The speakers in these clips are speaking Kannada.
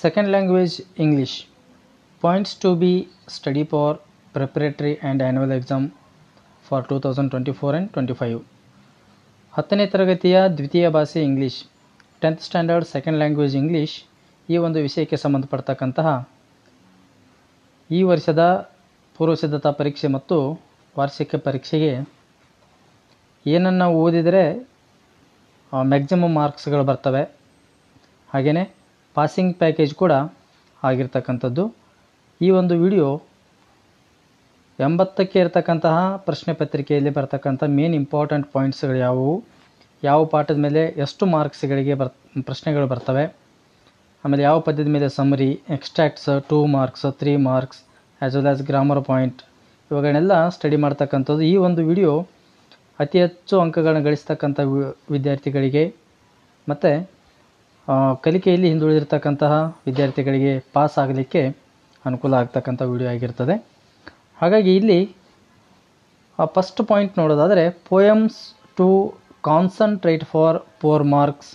Second language English. Points to be study for preparatory and annual exam for 2024 and 25. 10ನೇ ತರಗತಿಯ ದ್ವಿತೀಯ ಭಾಷೆ English, 10th standard second language English ಈ ಒಂದು ವಿಷಯಕ್ಕೆ ಸಂಬಂಧಪಡ್ತಕ್ಕಂತಹ ಈ ವರ್ಷದ ಪೂರ್ವಸಿದ್ಧತಾ ಪರೀಕ್ಷೆ ಮತ್ತು ವಾರ್ಷಿಕ ಪರೀಕ್ಷೆಗೆ ಏನನ್ನು ಓದಿದರೆ ಮ್ಯಾಕ್ಸಿಮಮ್ ಮಾರ್ಕ್ಸ್ಗಳು ಬರ್ತವೆ, ಹಾಗೆಯೇ ಪಾಸಿಂಗ್ ಪ್ಯಾಕೇಜ್ ಕೂಡ ಆಗಿರ್ತಕ್ಕಂಥದ್ದು. ಈ ಒಂದು ವಿಡಿಯೋ 80ಕ್ಕೆ ಇರತಕ್ಕಂತಹ ಪ್ರಶ್ನೆ ಪತ್ರಿಕೆಯಲ್ಲಿ ಬರ್ತಕ್ಕಂಥ ಮೇನ್ ಇಂಪಾರ್ಟೆಂಟ್ ಪಾಯಿಂಟ್ಸ್ಗಳು ಯಾವುವು, ಯಾವ ಪಾಠದ ಮೇಲೆ ಎಷ್ಟು ಮಾರ್ಕ್ಸ್ಗಳಿಗೆ ಪ್ರಶ್ನೆಗಳು ಬರ್ತವೆ, ಆಮೇಲೆ ಯಾವ ಪದ್ಯದ ಮೇಲೆ summary, extracts 2 marks 3 marks as well as grammar point ಇವುಗಳನ್ನೆಲ್ಲ ಸ್ಟಡಿ ಮಾಡ್ತಕ್ಕಂಥದ್ದು. ಈ ಒಂದು ವಿಡಿಯೋ ಅತಿ ಹೆಚ್ಚು ಅಂಕಗಳನ್ನು ಗಳಿಸ್ತಕ್ಕಂಥ ವಿದ್ಯಾರ್ಥಿಗಳಿಗೆ ಮತ್ತು ಕಲಿಕೆಯಲ್ಲಿ ಹಿಂದುಳಿದಿರ್ತಕ್ಕಂತಹ ವಿದ್ಯಾರ್ಥಿಗಳಿಗೆ ಪಾಸ್ ಆಗಲಿಕ್ಕೆ ಅನುಕೂಲ ಆಗ್ತಕ್ಕಂಥ ವಿಡಿಯೋ ಆಗಿರ್ತದೆ. ಹಾಗಾಗಿ ಇಲ್ಲಿ ಫಸ್ಟ್ ಪಾಯಿಂಟ್ ನೋಡೋದಾದರೆ poems to concentrate for 4 marks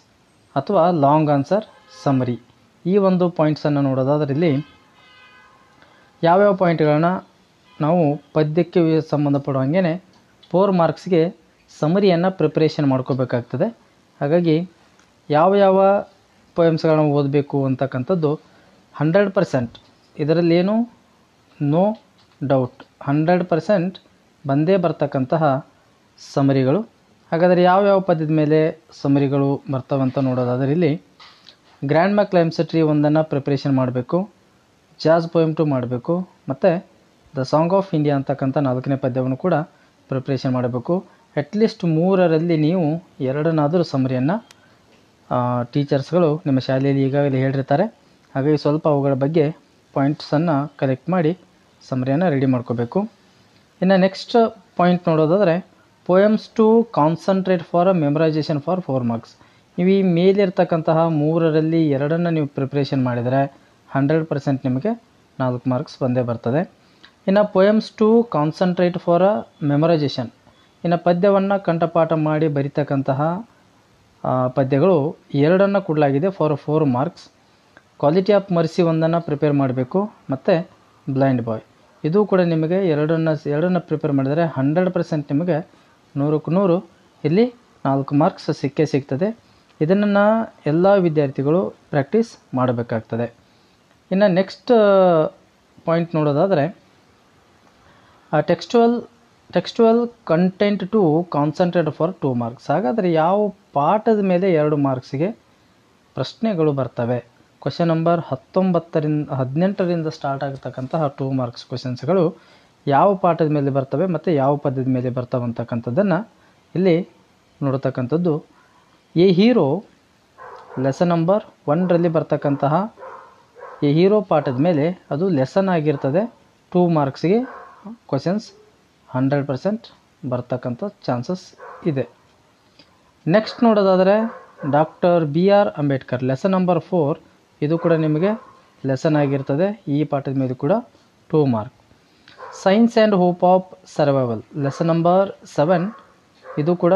ಅಥವಾ ಲಾಂಗ್ ಆನ್ಸರ್ ಸಮರಿ, ಈ ಒಂದು ಪಾಯಿಂಟ್ಸನ್ನು ನೋಡೋದಾದರೆ ಇಲ್ಲಿ ಯಾವ್ಯಾವ ಪಾಯಿಂಟ್ಗಳನ್ನು ನಾವು ಪದ್ಯಕ್ಕೆ ಸಂಬಂಧಪಡುವ ಹಾಗೇ 4 ಮಾರ್ಕ್ಸ್ಗೆ ಸಮರಿಯನ್ನು ಪ್ರಿಪ್ರೇಷನ್ ಮಾಡ್ಕೋಬೇಕಾಗ್ತದೆ. ಹಾಗಾಗಿ ಯಾವ ಪೋಯಮ್ಸ್ಗಳನ್ನ ಓದಬೇಕು ಅಂತಕ್ಕಂಥದ್ದು 100% ಇದರಲ್ಲೇನು ನೋ ಡೌಟ್ 100% ಬಂದೇ ಬರ್ತಕ್ಕಂತಹ ಸಮರಿಗಳು. ಹಾಗಾದರೆ ಯಾವ್ಯಾವ ಪದ್ಯದ ಮೇಲೆ ಸಮರಿಗಳು ಬರ್ತವಂತ ನೋಡೋದಾದರೆ ಇಲ್ಲಿ ಗ್ರ್ಯಾಂಡ್ ಮಾ ಕ್ಲೈಮ್ಸಟ್ರಿ ಒಂದನ್ನು ಪ್ರಿಪ್ರೇಷನ್ ಮಾಡಬೇಕು, ಜಾಜ್ ಪೋಯಮ್ 2 ಮಾಡಬೇಕು, ಮತ್ತು ದ ಸಾಂಗ್ ಆಫ್ ಇಂಡಿಯಾ ಅಂತಕ್ಕಂಥ 4ನೇ ಪದ್ಯವನ್ನು ಕೂಡ ಪ್ರಿಪ್ರೇಷನ್ ಮಾಡಬೇಕು. ಅಟ್ಲೀಸ್ಟ್ 3ರಲ್ಲಿ ನೀವು 2ನಾದರೂ ಸಮರಿಯನ್ನು ಟೀಚರ್ಸ್ಗಳು ನಿಮ್ಮ ಶಾಲೆಯಲ್ಲಿ ಈಗಾಗಲೇ ಹೇಳಿರ್ತಾರೆ. ಹಾಗಾಗಿ ಸ್ವಲ್ಪ ಅವುಗಳ ಬಗ್ಗೆ ಪಾಯಿಂಟ್ಸನ್ನು ಕಲೆಕ್ಟ್ ಮಾಡಿ ಸಮರಿಯನ್ನು ರೆಡಿ ಮಾಡ್ಕೋಬೇಕು. ಇನ್ನು ನೆಕ್ಸ್ಟ್ ಪಾಯಿಂಟ್ ನೋಡೋದಾದರೆ poems to concentrate for memorisation for 4 marks. ನೀವು ಈ ಮೇಲಿರ್ತಕ್ಕಂತಹ 3ರಲ್ಲಿ 2ಅನ್ನು ನೀವು ಪ್ರಿಪ್ರೇಷನ್ ಮಾಡಿದರೆ 100% ನಿಮಗೆ 4 ಮಾರ್ಕ್ಸ್ ಬಂದೇ ಬರ್ತದೆ. ಇನ್ನು poems to concentrate for memorisation, ಇನ್ನು ಪದ್ಯವನ್ನು ಕಂಠಪಾಠ ಮಾಡಿ ಬರೀತಕ್ಕಂತಹ ಪದ್ಯಗಳು 2ಅನ್ನು ಕೊಡಲಾಗಿದೆ for 4 marks. Quality of mercy ಒಂದನ್ನು ಪ್ರಿಪೇರ್ ಮಾಡಬೇಕು, ಮತ್ತು ಬ್ಲೈಂಡ್ ಬಾಯ್ ಇದು ಕೂಡ ನಿಮಗೆ 2ಅನ್ನು ಪ್ರಿಪೇರ್ ಮಾಡಿದರೆ 100% ನಿಮಗೆ 100ಕ್ಕೆ 100 ಇಲ್ಲಿ 4 ಮಾರ್ಕ್ಸ್ ಸಿಕ್ಕೇ ಸಿಗ್ತದೆ. ಇದನ್ನು ಎಲ್ಲ ವಿದ್ಯಾರ್ಥಿಗಳು ಪ್ರಾಕ್ಟೀಸ್ ಮಾಡಬೇಕಾಗ್ತದೆ. ಇನ್ನು ನೆಕ್ಸ್ಟ್ ಪಾಯಿಂಟ್ ನೋಡೋದಾದರೆ textual content to concentrate for 2 marks. ಹಾಗಾದರೆ ಯಾವ ಪಾಠದ ಮೇಲೆ 2 ಮಾರ್ಕ್ಸಿಗೆ ಪ್ರಶ್ನೆಗಳು ಬರ್ತವೆ? ಕ್ವಶನ್ ನಂಬರ್ 18ರಿಂದ ಸ್ಟಾರ್ಟ್ ಆಗತಕ್ಕಂತಹ 2 ಮಾರ್ಕ್ಸ್ ಕ್ವಶನ್ಸ್ಗಳು ಯಾವ ಪಾಠದ ಮೇಲೆ ಬರ್ತವೆ ಮತ್ತು ಯಾವ ಪದ್ಯದ ಮೇಲೆ ಬರ್ತವೆ ಅಂತಕ್ಕಂಥದ್ದನ್ನು ಇಲ್ಲಿ ನೋಡ್ತಕ್ಕಂಥದ್ದು. ಎ ಹೀರೋ ಲೆಸನ್ ನಂಬರ್ 1ರಲ್ಲಿ ಬರ್ತಕ್ಕಂತಹ ಎ ಹೀರೋ ಪಾಠದ ಮೇಲೆ ಅದು ಲೆಸನ್ ಆಗಿರ್ತದೆ. 2 ಮಾರ್ಕ್ಸಿಗೆ ಕ್ವಶನ್ಸ್ 100% ಬರ್ತಕ್ಕಂಥ ಚಾನ್ಸಸ್ ಇದೆ. ನೆಕ್ಸ್ಟ್ ನೋಡೋದಾದರೆ doctor BR Ambedkar lesson number 4 ಇದು ಕೂಡ ನಿಮಗೆ ಲೆಸನ್ ಆಗಿರ್ತದೆ. ಈ ಪಾಠದ ಮೇಲೆ ಕೂಡ 2 mark. Science and hope of survival lesson number 7 ಇದು ಕೂಡ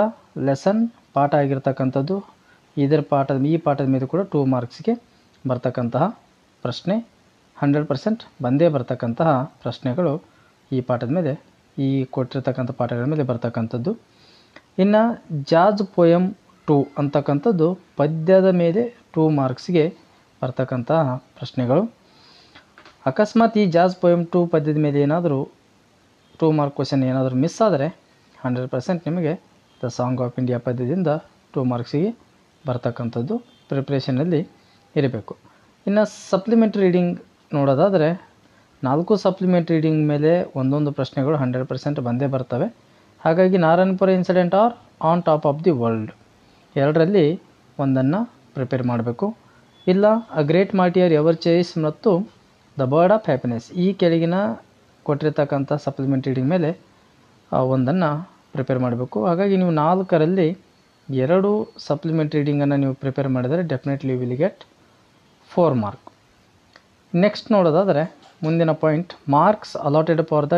ಲೆಸನ್ ಪಾಠ ಆಗಿರ್ತಕ್ಕಂಥದ್ದು. ಈ ಪಾಠದ ಮೇಲೆ ಕೂಡ 2 ಮಾರ್ಕ್ಸ್ಗೆ ಬರ್ತಕ್ಕಂತಹ ಪ್ರಶ್ನೆ 100% ಬಂದೇ ಬರ್ತಕ್ಕಂತಹ ಪ್ರಶ್ನೆಗಳು ಈ ಪಾಠದ ಮೇಲೆ, ಈ ಕೊಟ್ಟಿರ್ತಕ್ಕಂಥ ಪಾಠಗಳ ಮೇಲೆ ಬರ್ತಕ್ಕಂಥದ್ದು. ಇನ್ನು ಜಾಜ್ ಪೋಯಮ್ 2 ಅಂತಕ್ಕಂಥದ್ದು ಪದ್ಯದ ಮೇಲೆ 2 ಮಾರ್ಕ್ಸ್ಗೆ ಬರ್ತಕ್ಕಂತಹ ಪ್ರಶ್ನೆಗಳು. ಅಕಸ್ಮಾತ್ ಈ ಜಾಜ್ ಪೋಯಮ್ 2 ಪದ್ಯದ ಮೇಲೆ ಏನಾದರೂ 2 ಮಾರ್ಕ್ ಕ್ವಶನ್ ಏನಾದರೂ ಮಿಸ್ ಆದರೆ 100% ನಿಮಗೆ ದ ಸಾಂಗ್ ಆಫ್ ಇಂಡಿಯಾ ಪದ್ಯದಿಂದ 2 ಮಾರ್ಕ್ಸಿಗೆ ಬರ್ತಕ್ಕಂಥದ್ದು ಪ್ರಿಪ್ರೇಷನಲ್ಲಿ ಇರಬೇಕು. ಇನ್ನು ಸಪ್ಲಿಮೆಂಟ್ರಿ ರೀಡಿಂಗ್ ನೋಡೋದಾದರೆ 4 ಸಪ್ಲಿಮೆಂಟ್ರಿ ರೀಡಿಂಗ್ ಮೇಲೆ ಒಂದೊಂದು ಪ್ರಶ್ನೆಗಳು 100% ಬಂದೇ ಬರ್ತವೆ. ಹಾಗಾಗಿ Narayanpur incident or on top of the world 2ರಲ್ಲಿ ಒಂದನ್ನು ಪ್ರಿಪೇರ್ ಮಾಡಬೇಕು. ಇಲ್ಲ a great martyr ever chase ಮತ್ತು ದ ಬರ್ಡ್ ಆಫ್ ಹ್ಯಾಪಿನೆಸ್ ಈ ಕೆಳಗಿನ ಕೊಟ್ಟಿರ್ತಕ್ಕಂಥ ಸಪ್ಲಿಮೆಂಟ್ರಿ ರೀಡಿಂಗ್ ಮೇಲೆ ಒಂದನ್ನು ಪ್ರಿಪೇರ್ ಮಾಡಬೇಕು. ಹಾಗಾಗಿ ನೀವು 4ರಲ್ಲಿ 2 ಸಪ್ಲಿಮೆಂಟ್ರಿ ರೀಡಿಂಗನ್ನು ನೀವು ಪ್ರಿಪೇರ್ ಮಾಡಿದರೆ definitely you will get 4 mark. Next ನೋಡೋದಾದರೆ ಮುಂದಿನ point marks allotted for the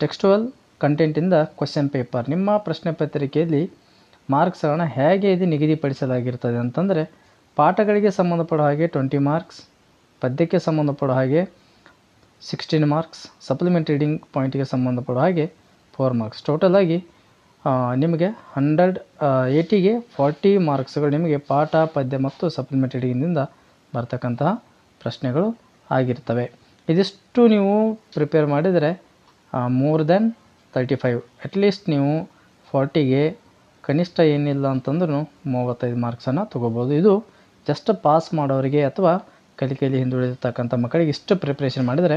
textual ಕಂಟೆಂಟಿಂದ ಕ್ವಶನ್ ಪೇಪರ್. ನಿಮ್ಮ ಪ್ರಶ್ನೆ ಪತ್ರಿಕೆಯಲ್ಲಿ ಮಾರ್ಕ್ಸ್ಗಳನ್ನು ಹೇಗೆ ಇದು ನಿಗದಿಪಡಿಸಲಾಗಿರ್ತದೆ ಅಂತಂದರೆ ಪಾಠಗಳಿಗೆ ಸಂಬಂಧಪಡೋ ಹಾಗೆ 20 ಮಾರ್ಕ್ಸ್, ಪದ್ಯಕ್ಕೆ ಸಂಬಂಧಪಡೋ ಹಾಗೆ 16 ಮಾರ್ಕ್ಸ್, ಸಪ್ಲಿಮೆಂಟ್ ರೀಡಿಂಗ್ ಪಾಯಿಂಟ್ಗೆ ಸಂಬಂಧಪಡೋ ಹಾಗೆ 4 ಮಾರ್ಕ್ಸ್. ಟೋಟಲಾಗಿ ನಿಮಗೆ 180ಗೆ 40 ಮಾರ್ಕ್ಸ್ಗಳು ನಿಮಗೆ ಪಾಠ, ಪದ್ಯ ಮತ್ತು ಸಪ್ಲಿಮೆಂಟ್ ರೀಡಿಂಗಿಂದ ಬರ್ತಕ್ಕಂತಹ ಪ್ರಶ್ನೆಗಳು ಆಗಿರ್ತವೆ. ಇದಿಷ್ಟು ನೀವು ಪ್ರಿಪೇರ್ ಮಾಡಿದರೆ ಮೋರ್ ದೆನ್ 35, ಅಟ್ಲೀಸ್ಟ್ ನೀವು 40ಗೆ ಕನಿಷ್ಠ ಏನಿಲ್ಲ ಅಂತಂದ್ರೂ 35 ಮಾರ್ಕ್ಸನ್ನು ತೊಗೋಬೋದು. ಇದು ಜಸ್ಟ್ ಪಾಸ್ ಮಾಡೋರಿಗೆ ಅಥವಾ ಕಲಿಕೆಯಲ್ಲಿ ಹಿಂದುಳಿದಿರ್ತಕ್ಕಂಥ ಮಕ್ಕಳಿಗೆ ಇಷ್ಟು ಪ್ರಿಪ್ರೇಷನ್ ಮಾಡಿದರೆ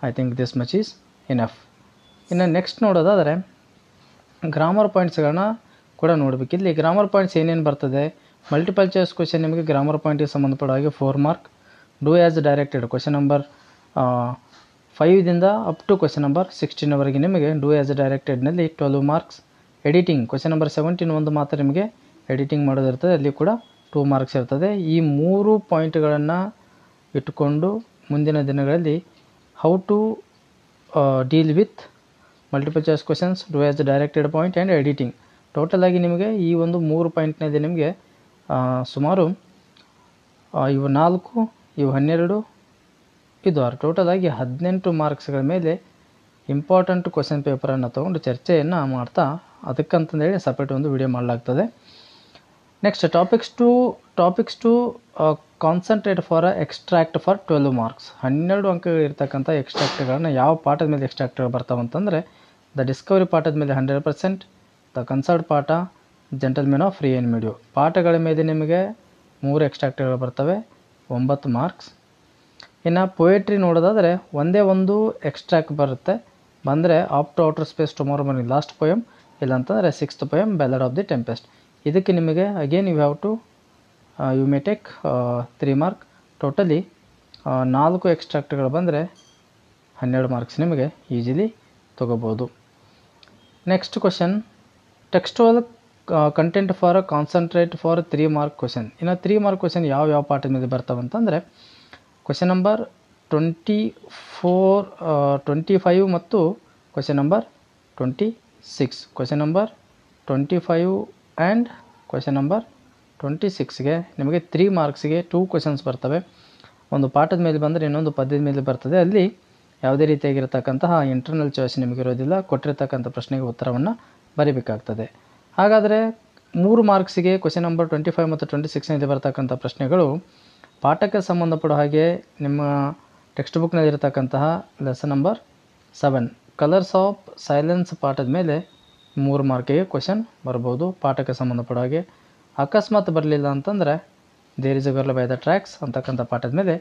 I think this much is enough. ಇನ್ನು ನೆಕ್ಸ್ಟ್ ನೋಡೋದಾದರೆ ಗ್ರಾಮರ್ ಪಾಯಿಂಟ್ಸ್ಗಳನ್ನ ಕೂಡ ನೋಡಬೇಕು. ಇಲ್ಲಿ ಗ್ರಾಮರ್ ಪಾಯಿಂಟ್ಸ್ ಏನೇನು ಬರ್ತದೆ, ಮಲ್ಟಿಪಲ್ ಚಾಯ್ಸ್ ಕ್ವೆಶನ್ ನಿಮಗೆ ಗ್ರಾಮರ್ ಪಾಯಿಂಟಿಗೆ ಸಂಬಂಧಪಡೋ ಹಾಗೆ 4 mark, do as directed question number 5ದಿಂದ ಅಪ್ ಟು ಕ್ವೆಶನ್ ನಂಬರ್ 16ವರೆಗೆ ನಿಮಗೆ ಡೂ ಆ್ಯಸ್ ಡೈರೆಕ್ಟೆಡ್ನಲ್ಲಿ 12 ಮಾರ್ಕ್ಸ್, ಎಡಿಟಿಂಗ್ ಕ್ವೆಶನ್ ನಂಬರ್ 17 ಒಂದು ಮಾತ್ರ ನಿಮಗೆ ಎಡಿಟಿಂಗ್ ಮಾಡೋದಿರ್ತದೆ, ಅಲ್ಲಿ ಕೂಡ 2 ಮಾರ್ಕ್ಸ್ ಇರ್ತದೆ. ಈ 3 ಪಾಯಿಂಟ್ಗಳನ್ನು ಇಟ್ಟುಕೊಂಡು ಮುಂದಿನ ದಿನಗಳಲ್ಲಿ how to deal with multiple choice questions, do as directed point and editing, ಟೋಟಲಾಗಿ ನಿಮಗೆ ಈ ಒಂದು 3 ಪಾಯಿಂಟ್ನಲ್ಲಿ ನಿಮಗೆ ಸುಮಾರು ಇವು 4, ಇವು 12, ಇದು 6, ಟೋಟಲಾಗಿ 18 ಮಾರ್ಕ್ಸ್ಗಳ ಮೇಲೆ ಇಂಪಾರ್ಟೆಂಟ್ ಕ್ವೆಶನ್ ಪೇಪರನ್ನು ತೊಗೊಂಡು ಚರ್ಚೆಯನ್ನು ಮಾಡ್ತಾ ಅದಕ್ಕಂತಂದೇಳಿ ಸಪ್ರೇಟ್ ಒಂದು ವಿಡಿಯೋ ಮಾಡಲಾಗ್ತದೆ. Next topics to concentrate for extract for 12 marks. 12 ಅಂಕಗಳು ಇರ್ತಕ್ಕಂಥ ಎಕ್ಸ್ಟ್ರಾಕ್ಟ್ಗಳನ್ನು ಯಾವ ಪಾಠದ ಮೇಲೆ ಎಕ್ಸ್ಟ್ರಾಕ್ಟ್ಗಳು ಬರ್ತಾವಂತಂದರೆ ದ ಡಿಸ್ಕವರಿ ಪಾಠದ ಮೇಲೆ 100%, ದ ಕನ್ಸರ್ಟ್ ಪಾಠ, ಜೆಂಟಲ್ಮೆನ್ ಆಫ್ ಫ್ರೀ ಆ್ಯಂಡ್ ಮೀಡಿಯೋ ಪಾಠಗಳ ಮೇಲೆ ನಿಮಗೆ 3 ಎಕ್ಸ್ಟ್ರಾಕ್ಟ್ಗಳು ಬರ್ತವೆ, 9 ಮಾರ್ಕ್ಸ್. ಇನ್ನು ಪೊಯೆಟ್ರಿ ನೋಡೋದಾದರೆ ಒಂದೇ ಒಂದು ಎಕ್ಸ್ಟ್ರಾಕ್ಟ್ ಬರುತ್ತೆ, ಬಂದರೆ off to outer space tomorrow morning last poem, ಇಲ್ಲಾಂತಂದರೆ 6th poem ballad of the tempest. ಇದಕ್ಕೆ ನಿಮಗೆ again you have to you may take 3 mark. Totally 4 ಎಕ್ಸ್ಟ್ರಾಕ್ಟ್ಗಳು ಬಂದರೆ 12 ಮಾರ್ಕ್ಸ್ ನಿಮಗೆ ಈಸಿಲಿ ತೊಗೋಬೋದು. Next question, textual content for concentrate for 3 mark question. ಇನ್ನು 3 ಮಾರ್ಕ್ ಕ್ವಶನ್ ಯಾವ ಪಾಠದ ಮೇಲೆ ಬರ್ತಾವಂತಂದರೆ ಕ್ವಶನ್ ನಂಬರ್ 25 ಮತ್ತು question number 26. Question number 25 and question number 26ಗೆ ನಿಮಗೆ 3 ಮಾರ್ಕ್ಸಿಗೆ 2 ಕ್ವಶನ್ಸ್ ಬರ್ತವೆ. ಒಂದು ಪಾಠದ ಮೇಲೆ ಬಂದರೆ ಇನ್ನೊಂದು ಪದ್ಯದ ಮೇಲೆ ಬರ್ತದೆ. ಅಲ್ಲಿ ಯಾವುದೇ ರೀತಿಯಾಗಿರ್ತಕ್ಕಂತಹ ಇಂಟರ್ನಲ್ ಚಾಯ್ಸ್ ನಿಮಗಿರೋದಿಲ್ಲ, ಕೊಟ್ಟಿರ್ತಕ್ಕಂಥ ಪ್ರಶ್ನೆಗೆ ಉತ್ತರವನ್ನು ಬರೀಬೇಕಾಗ್ತದೆ. ಹಾಗಾದರೆ 3 ಮಾರ್ಕ್ಸಿಗೆ ಕ್ವಶನ್ ನಂಬರ್ 25 ಮತ್ತು 26ನಲ್ಲಿ ಬರ್ತಕ್ಕಂಥ ಪ್ರಶ್ನೆಗಳು ಪಾಠಕ್ಕೆ ಸಂಬಂಧಪಡೋ ಹಾಗೆ ನಿಮ್ಮ ಟೆಕ್ಸ್ಟ್ ಬುಕ್ನಲ್ಲಿರ್ತಕ್ಕಂತಹ lesson number 7 colours of silence ಪಾಠದ ಮೇಲೆ 3 ಮಾರ್ಕಿಗೆ ಕ್ವಶನ್ ಬರ್ಬೋದು ಪಾಠಕ್ಕೆ ಸಂಬಂಧಪಡೋ ಹಾಗೆ. ಅಕಸ್ಮಾತ್ ಬರಲಿಲ್ಲ ಅಂತಂದರೆ there is a girl by the tracks ಅಂತಕ್ಕಂಥ ಪಾಠದ ಮೇಲೆ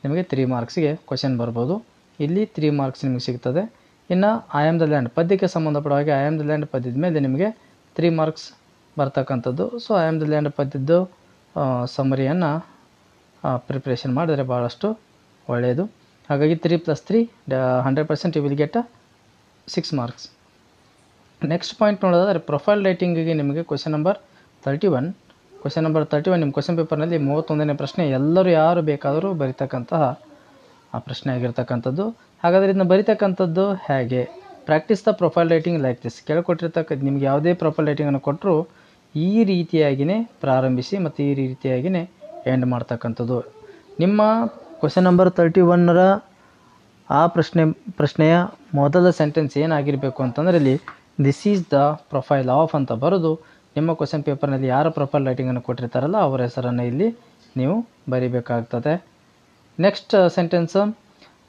ನಿಮಗೆ 3 ಮಾರ್ಕ್ಸಿಗೆ ಕ್ವಶನ್ ಬರ್ಬೋದು. ಇಲ್ಲಿ 3 ಮಾರ್ಕ್ಸ್ ನಿಮಗೆ ಸಿಗ್ತದೆ. ಇನ್ನು ಐ ಆಮ್ ದ ಲ್ಯಾಂಡ್ ಪದ್ಯಕ್ಕೆ ಸಂಬಂಧಪಡೋ ಹಾಗೆ ಐ ಆಮ್ ದ ಲ್ಯಾಂಡ್ ಪದ್ಯದ ಮೇಲೆ ನಿಮಗೆ 3 ಮಾರ್ಕ್ಸ್ ಬರ್ತಕ್ಕಂಥದ್ದು. So I am the land ಪದ್ಯದ್ದು ಸಮ್ಮರಿಯನ್ನು ಪ್ರಿಪ್ರೇಷನ್ ಮಾಡಿದರೆ ಭಾಳಷ್ಟು ಒಳ್ಳೆಯದು. ಹಾಗಾಗಿ 3 + 3 100% you will get 6 marks. Next point ನೋಡೋದಾದರೆ ಪ್ರೊಫೈಲ್ ರೈಟಿಂಗಿಗೆ ನಿಮಗೆ ಕ್ವಶನ್ ನಂಬರ್ 31 ನಿಮ್ಮ ಕ್ವಶನ್ ಪೇಪರ್ನಲ್ಲಿ 31ನೇ ಪ್ರಶ್ನೆ ಎಲ್ಲರೂ ಯಾರು ಬೇಕಾದರೂ ಬರೀತಕ್ಕಂತಹ ಆ ಪ್ರಶ್ನೆ ಆಗಿರ್ತಕ್ಕಂಥದ್ದು. ಹಾಗಾದರೆ ಇದನ್ನು ಬರೀತಕ್ಕಂಥದ್ದು ಹೇಗೆ? Practice the profile writing like this. ಕೆಳಕೊಟ್ಟಿರ್ತಕ್ಕಂಥ ನಿಮ್ಗೆ ಯಾವುದೇ ಪ್ರೊಫೈಲ್ ರೈಟಿಂಗನ್ನು ಕೊಟ್ಟರು ಈ ರೀತಿಯಾಗಿಯೇ ಪ್ರಾರಂಭಿಸಿ ಮತ್ತು ಈ ರೀತಿಯಾಗಿಯೇ ಎಂಡ್ ಮಾಡ್ತಕ್ಕಂಥದ್ದು. ನಿಮ್ಮ ಕ್ವಶನ್ ನಂಬರ್ 31ರ ಆ ಪ್ರಶ್ನೆಯ ಮೊದಲ ಸೆಂಟೆನ್ಸ್ ಏನಾಗಿರಬೇಕು ಅಂತಂದರೆ ಇಲ್ಲಿ this is the profile of ಅಂತ ಬರೋದು ನಿಮ್ಮ ಕ್ವಶನ್ ಪೇಪರ್ನಲ್ಲಿ ಯಾರು ಪ್ರೊಫೈಲ್ ರೈಟಿಂಗನ್ನು ಕೊಟ್ಟಿರ್ತಾರಲ್ಲ ಅವರ ಹೆಸರನ್ನು ಇಲ್ಲಿ ನೀವು ಬರೀಬೇಕಾಗ್ತದೆ. Next sentence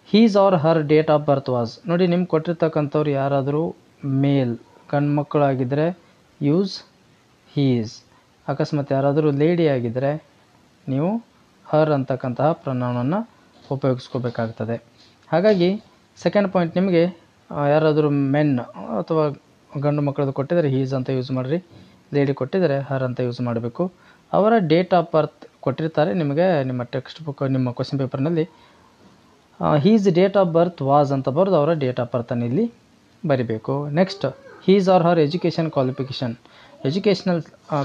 he's or her date of birth was. ನೋಡಿ ನಿಮ್ಗೆ ಕೊಟ್ಟಿರ್ತಕ್ಕಂಥವ್ರು ಯಾರಾದರೂ ಮೇಲ್ ಗಂಡು ಮಕ್ಕಳಾಗಿದ್ದರೆ ಯೂಸ್ ಹೀಸ್, ಅಕಸ್ಮಾತ್ ಯಾರಾದರೂ ಲೇಡಿ ಆಗಿದ್ದರೆ ನೀವು ಹರ್ ಅಂತಕ್ಕಂತಹ ಪ್ರೊನೌನನ್ನು ಉಪಯೋಗಿಸ್ಕೋಬೇಕಾಗ್ತದೆ. ಹಾಗಾಗಿ ಸೆಕೆಂಡ್ ಪಾಯಿಂಟ್ ನಿಮಗೆ ಯಾರಾದರೂ ಮೆನ್ ಅಥವಾ ಗಂಡು ಮಕ್ಕಳದ್ದು ಕೊಟ್ಟಿದ್ದಾರೆ ಹೀಸ್ ಅಂತ ಯೂಸ್ ಮಾಡಿರಿ, ಲೇಡಿ ಕೊಟ್ಟಿದ್ದಾರೆ ಹರ್ ಅಂತ ಯೂಸ್ ಮಾಡಬೇಕು. ಅವರ ಡೇಟ್ ಆಫ್ ಬರ್ತ್ ಕೊಟ್ಟಿರ್ತಾರೆ ನಿಮಗೆ ನಿಮ್ಮ ಟೆಕ್ಸ್ಟ್ ಬುಕ್ ನಿಮ್ಮ ಕ್ವಶನ್ ಪೇಪರ್ನಲ್ಲಿ he's date of birth was ಅಂತ ಬರೆದು ಅವರ ಡೇಟ್ ಆಫ್ ಬರ್ತನ್ನು ಇಲ್ಲಿ ಬರಿಬೇಕು. Next he's or her education qualification, educational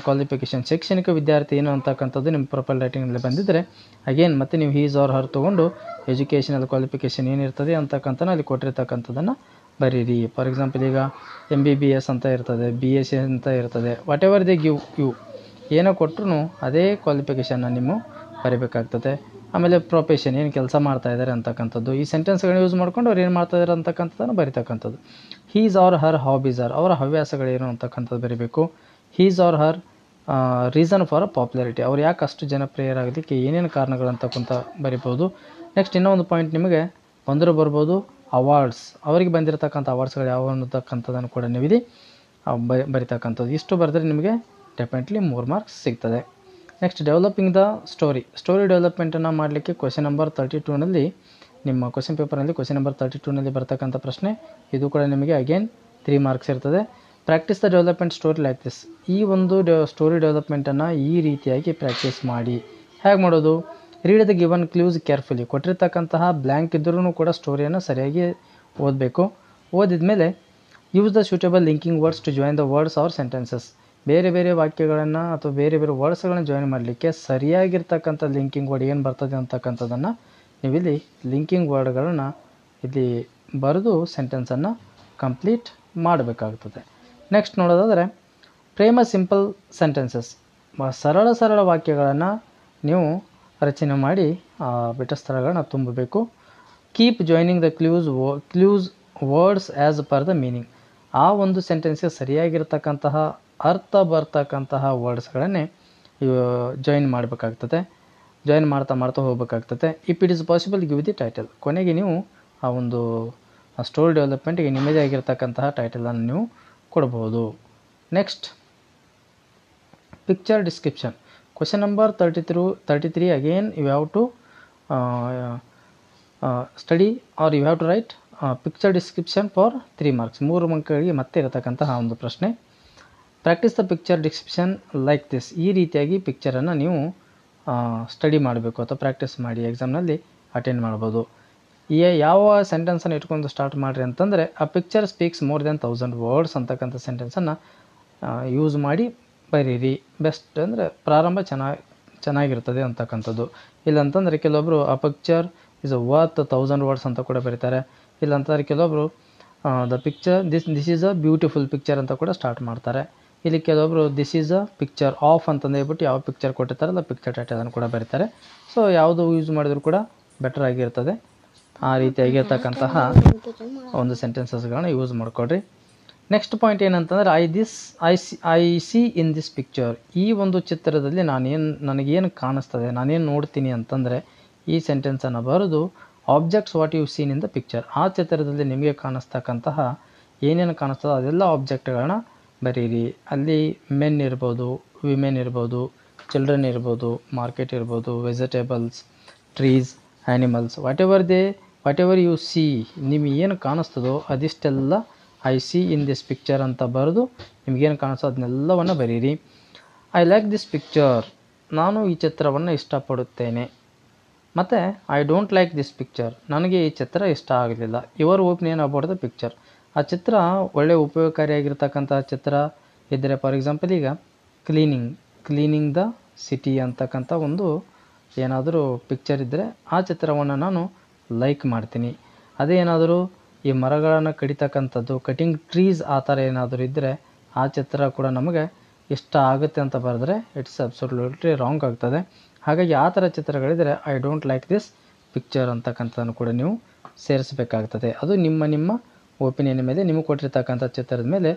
qualification ಶೈಕ್ಷಣಿಕ ವಿದ್ಯಾರ್ಥಿ ಏನು ಅಂತಕ್ಕಂಥದ್ದು ನಿಮ್ಮ ಪ್ರೊಫೈಲ್ ರೈಟಿಂಗಲ್ಲಿ ಬಂದಿದ್ದರೆ ಅಗೇನ್ ಮತ್ತೆ ನೀವು ಹೀಸ್ ಆರ್ ಹರ್ ತೊಗೊಂಡು ಎಜುಕೇಷನಲ್ ಕ್ವಾಲಿಫಿಕೇಷನ್ ಏನಿರ್ತದೆ ಅಂತಕ್ಕಂಥ ಅಲ್ಲಿ ಕೊಟ್ಟಿರ್ತಕ್ಕಂಥದ್ದನ್ನು ಬರೀರಿ. ಫಾರ್ ಎಕ್ಸಾಂಪಲ್ ಈಗ MBBS ಅಂತ ಇರ್ತದೆ, BSc ಅಂತ ಇರ್ತದೆ, whatever they give you ಏನೋ ಕೊಟ್ಟರು ಅದೇ ಕ್ವಾಲಿಫಿಕೇಷನ್ನ ನೀವು ಬರೀಬೇಕಾಗ್ತದೆ. ಆಮೇಲೆ ಪ್ರೊಫೆಷನ್, ಏನು ಕೆಲಸ ಮಾಡ್ತಾ ಇದ್ದಾರೆ ಅಂತಕ್ಕಂಥದ್ದು. ಈ ಸೆಂಟೆನ್ಸ್ಗಳನ್ನ ಯೂಸ್ ಮಾಡ್ಕೊಂಡು ಅವ್ರು ಏನು ಮಾಡ್ತಾ ಇದ್ದಾರೆ ಅಂತಕ್ಕಂಥದ್ದನ್ನು ಬರೀತಕ್ಕಂಥದ್ದು. He's or her hobbies are, ಅವರ ಹವ್ಯಾಸಗಳೇನು ಅಂತಕ್ಕಂಥದ್ದು ಬರೀಬೇಕು. He's or her reason for popularity, ಅವ್ರು ಯಾಕೆ ಅಷ್ಟು ಜನಪ್ರಿಯರಾಗಲಿಕ್ಕೆ ಏನೇನು ಕಾರಣಗಳು ಅಂತಕ್ಕಂಥ ಬರಿಬೋದು. ನೆಕ್ಸ್ಟ್ ಇನ್ನೂ ಒಂದು ಪಾಯಿಂಟ್ ನಿಮಗೆ ಬರ್ಬೋದು, ಅವಾರ್ಡ್ಸ್, ಅವರಿಗೆ ಬಂದಿರತಕ್ಕಂಥ ಅವಾರ್ಡ್ಸ್ಗಳು ಯಾವ ಅನ್ನತಕ್ಕಂಥದ್ದನ್ನು ಕೂಡ ನೀವು ಇಲ್ಲಿ ಬರಿತಕ್ಕಂಥದ್ದು. ಇಷ್ಟು ಬರೆದ್ರೆ ನಿಮಗೆ ಡೆಫಿನೆಟ್ಲಿ 3 ಮಾರ್ಕ್ಸ್ ಸಿಗ್ತದೆ. ನೆಕ್ಸ್ಟ್ ಡೆವಲಪಿಂಗ್ ದ ಸ್ಟೋರಿ ಡೆವಲಪ್ಮೆಂಟನ್ನು ಮಾಡಲಿಕ್ಕೆ ಕ್ವೆಶನ್ ನಂಬರ್ 32ನಲ್ಲಿ ನಿಮ್ಮ ಕ್ವೆಶನ್ ಪೇಪರ್ನಲ್ಲಿ ಕ್ವೆಶನ್ ನಂಬರ್ 32ನಲ್ಲಿ ಬರ್ತಕ್ಕಂಥ ಪ್ರಶ್ನೆ. ಇದು ಕೂಡ ನಿಮಗೆ ಅಗೇನ್ 3 ಮಾರ್ಕ್ಸ್ ಇರ್ತದೆ. Practice the development story like this, ಈ ಒಂದು ಸ್ಟೋರಿ ಡೆವಲಪ್ಮೆಂಟನ್ನು ಈ ರೀತಿಯಾಗಿ ಪ್ರಾಕ್ಟೀಸ್ ಮಾಡಿ. ಹೇಗೆ ಮಾಡೋದು? Read the given clues carefully, ಕೊಟ್ಟಿರ್ತಕ್ಕಂತಹ ಬ್ಲ್ಯಾಂಕ್ ಇದ್ದರೂ ಕೂಡ ಸ್ಟೋರಿಯನ್ನು ಸರಿಯಾಗಿ ಓದಬೇಕು. ಓದಿದ ಮೇಲೆ use the suitable linking words to join the words or sentences, ಬೇರೆ ಬೇರೆ ವಾಕ್ಯಗಳನ್ನು ಅಥವಾ ಬೇರೆ ಬೇರೆ ವರ್ಡ್ಸ್ಗಳನ್ನು ಜಾಯಿನ್ ಮಾಡಲಿಕ್ಕೆ ಸರಿಯಾಗಿರ್ತಕ್ಕಂಥ ಲಿಂಕಿಂಗ್ ವರ್ಡ್ ಏನು ಬರ್ತದೆ ಅಂತಕ್ಕಂಥದ್ದನ್ನು ನೀವಿಲ್ಲಿ ಲಿಂಕಿಂಗ್ ವರ್ಡ್ಗಳನ್ನು ಇಲ್ಲಿ ಬರೆದು ಸೆಂಟೆನ್ಸನ್ನು ಕಂಪ್ಲೀಟ್ ಮಾಡಬೇಕಾಗ್ತದೆ. ನೆಕ್ಸ್ಟ್ ನೋಡೋದಾದರೆ ಪ್ರೇಮ ಸಿಂಪಲ್ ಸೆಂಟೆನ್ಸಸ್, ಸರಳ ವಾಕ್ಯಗಳನ್ನು ನೀವು ರಚನೆ ಮಾಡಿ ಬಿಟ್ಟ ಸ್ಥಳಗಳನ್ನ ತುಂಬಬೇಕು. Keep joining the clues words as per the meaning, ಆ ಒಂದು ಸೆಂಟೆನ್ಸ್ಗೆ ಸರಿಯಾಗಿರ್ತಕ್ಕಂತಹ ಅರ್ಥ ಬರ್ತಕ್ಕಂತಹ ವರ್ಡ್ಸ್ಗಳನ್ನೇ ಜಾಯಿನ್ ಮಾಡಬೇಕಾಗ್ತದೆ. ಜಾಯಿನ್ ಮಾಡ್ತಾ ಹೋಗಬೇಕಾಗ್ತದೆ. If it is possible give the title, ಕೊನೆಗೆ ನೀವು ಆ ಒಂದು ಸ್ಟೋರಿ ಡೆವಲಪ್ಮೆಂಟ್ಗೆ ನಿಮ್ಮದೇ ಆಗಿರ್ತಕ್ಕಂತಹ ಟೈಟಲನ್ನು ನೀವು ಕೊಡ್ಬೋದು. Next picture description, question number 33 again you have to study or you have to write picture description for 3 marks, 3 ಅಂಕಗಳಿಗೆ ಮತ್ತೆ ಇರತಕ್ಕಂತಹ ಒಂದು ಪ್ರಶ್ನೆ. Practise the picture description like this, ಈ ರೀತಿಯಾಗಿ ಪಿಕ್ಚರನ್ನು ನೀವು ಸ್ಟಡಿ ಮಾಡಬೇಕು ಅಥವಾ ಪ್ರಾಕ್ಟೀಸ್ ಮಾಡಿ ಎಕ್ಸಾಮ್ನಲ್ಲಿ ಅಟೆಂಡ್ ಮಾಡ್ಬೋದು. ಯಾವ ಸೆಂಟೆನ್ಸನ್ನು ಇಟ್ಕೊಂಡು ಸ್ಟಾರ್ಟ್ ಮಾಡಿರಿ ಅಂತಂದರೆ, ಆ picture speaks more than 1000 words ಅಂತಕ್ಕಂಥ ಸೆಂಟೆನ್ಸನ್ನು ಯೂಸ್ ಮಾಡಿ ಬರೀರಿ. ಬೆಸ್ಟ್ ಅಂದರೆ ಪ್ರಾರಂಭ ಚೆನ್ನಾಗಿರ್ತದೆ ಅಂತಕ್ಕಂಥದ್ದು. ಇಲ್ಲಂತಂದರೆ ಕೆಲವೊಬ್ಬರು ಆ ಪಿಕ್ಚರ್ ಇಸ್ ವರ್ತ್ 1000 ವರ್ಡ್ಸ್ ಅಂತ ಕೂಡ ಬರೀತಾರೆ. ಇಲ್ಲಂತಂದರೆ ಕೆಲವೊಬ್ಬರು the picture this is a beautiful picture ಅಂತ ಕೂಡ ಸ್ಟಾರ್ಟ್ ಮಾಡ್ತಾರೆ. ಇಲ್ಲಿ ಕೆಲವೊಬ್ಬರು this is a picture of ಅಂತಂದು ಹೇಳ್ಬಿಟ್ಟು ಯಾವ ಪಿಕ್ಚರ್ ಕೊಟ್ಟಿರ್ತಾರಲ್ಲ ಪಿಕ್ಚರ್ ಟೈಟಲನ್ನು ಕೂಡ ಬರೀತಾರೆ. ಸೊ ಯಾವುದು ಯೂಸ್ ಮಾಡಿದರೂ ಕೂಡ ಬೆಟರ್ ಆಗಿರ್ತದೆ. ಆ ರೀತಿಯಾಗಿರ್ತಕ್ಕಂತಹ ಒಂದು ಸೆಂಟೆನ್ಸಸ್ಗಳನ್ನ ಯೂಸ್ ಮಾಡ್ಕೊಡ್ರಿ. ನೆಕ್ಸ್ಟ್ ಪಾಯಿಂಟ್ ಏನಂತಂದರೆ I see in this picture, ಈ ಒಂದು ಚಿತ್ರದಲ್ಲಿ ನನಗೇನು ಕಾಣಿಸ್ತದೆ, ನಾನೇನು ನೋಡ್ತೀನಿ ಅಂತಂದರೆ ಈ ಸೆಂಟೆನ್ಸನ್ನು ಬರೆದು objects what you seen in the picture, ಆ ಚಿತ್ರದಲ್ಲಿ ನಿಮಗೆ ಕಾಣಿಸ್ತಕ್ಕಂತಹ ಏನೇನು ಕಾಣಿಸ್ತದೋ ಅದೆಲ್ಲ ಆಬ್ಜೆಕ್ಟ್ಗಳನ್ನ ಬರೀರಿ. ಅಲ್ಲಿ ಮೆನ್ ಇರ್ಬೋದು, ವಿಮೆನ್ ಇರ್ಬೋದು, ಚಿಲ್ಡ್ರನ್ ಇರ್ಬೋದು, ಮಾರ್ಕೆಟ್ ಇರ್ಬೋದು, vegetables, trees, animals, whatever you see, ನಿಮಗೆ ಏನು ಕಾಣಿಸ್ತದೋ ಅದಿಷ್ಟೆಲ್ಲ I see in this picture ಅಂತ ಬರೆದು ನಿಮಗೇನು ಕಾಣಿಸ್ತೋ ಅದನ್ನೆಲ್ಲವನ್ನು ಬರೀರಿ. ಐ ಲೈಕ್ ದಿಸ್ ಪಿಕ್ಚರ್, ನಾನು ಈ ಚಿತ್ರವನ್ನು ಇಷ್ಟಪಡುತ್ತೇನೆ. ಮತ್ತು I don't like this picture, ನನಗೆ ಈ ಚಿತ್ರ ಇಷ್ಟ ಆಗಲಿಲ್ಲ. Your opinion about the picture, ಆ ಚಿತ್ರ ಒಳ್ಳೆಯ ಉಪಯೋಗಕಾರಿಯಾಗಿರ್ತಕ್ಕಂಥ ಚಿತ್ರ ಇದ್ದರೆ, ಫಾರ್ ಎಕ್ಸಾಂಪಲ್ ಈಗ ಕ್ಲೀನಿಂಗ್ ದ ಸಿಟಿ ಅಂತಕ್ಕಂಥ ಒಂದು ಏನಾದರೂ ಪಿಕ್ಚರ್ ಇದ್ದರೆ ಆ ಚಿತ್ರವನ್ನು ನಾನು ಲೈಕ್ ಮಾಡ್ತೀನಿ. ಅದೇ ಏನಾದರೂ ಈ ಮರಗಳನ್ನು ಕಡಿತಕ್ಕಂಥದ್ದು, ಕಟಿಂಗ್ ಟ್ರೀಸ್ ಆ ಥರ ಏನಾದರೂ ಇದ್ದರೆ ಆ ಚಿತ್ರ ಕೂಡ ನಮಗೆ ಇಷ್ಟ ಆಗುತ್ತೆ ಅಂತ ಬರೆದ್ರೆ ಇಟ್ಸ್ ಅಬ್ಸಲ್ಯೂಟ್ಲಿ ರಾಂಗ್ ಆಗ್ತದೆ. ಹಾಗಾಗಿ ಆ ಥರ ಚಿತ್ರಗಳಿದ್ದರೆ I don't like this picture ಅಂತಕ್ಕಂಥದ್ದನ್ನು ಕೂಡ ನೀವು ಸೇರಿಸಬೇಕಾಗ್ತದೆ. ಅದು ನಿಮ್ಮ ಒಪಿನಿಯನ್ ಮೇಲೆ, ನಿಮಗೆ ಕೊಟ್ಟಿರ್ತಕ್ಕಂಥ ಚಿತ್ರದ ಮೇಲೆ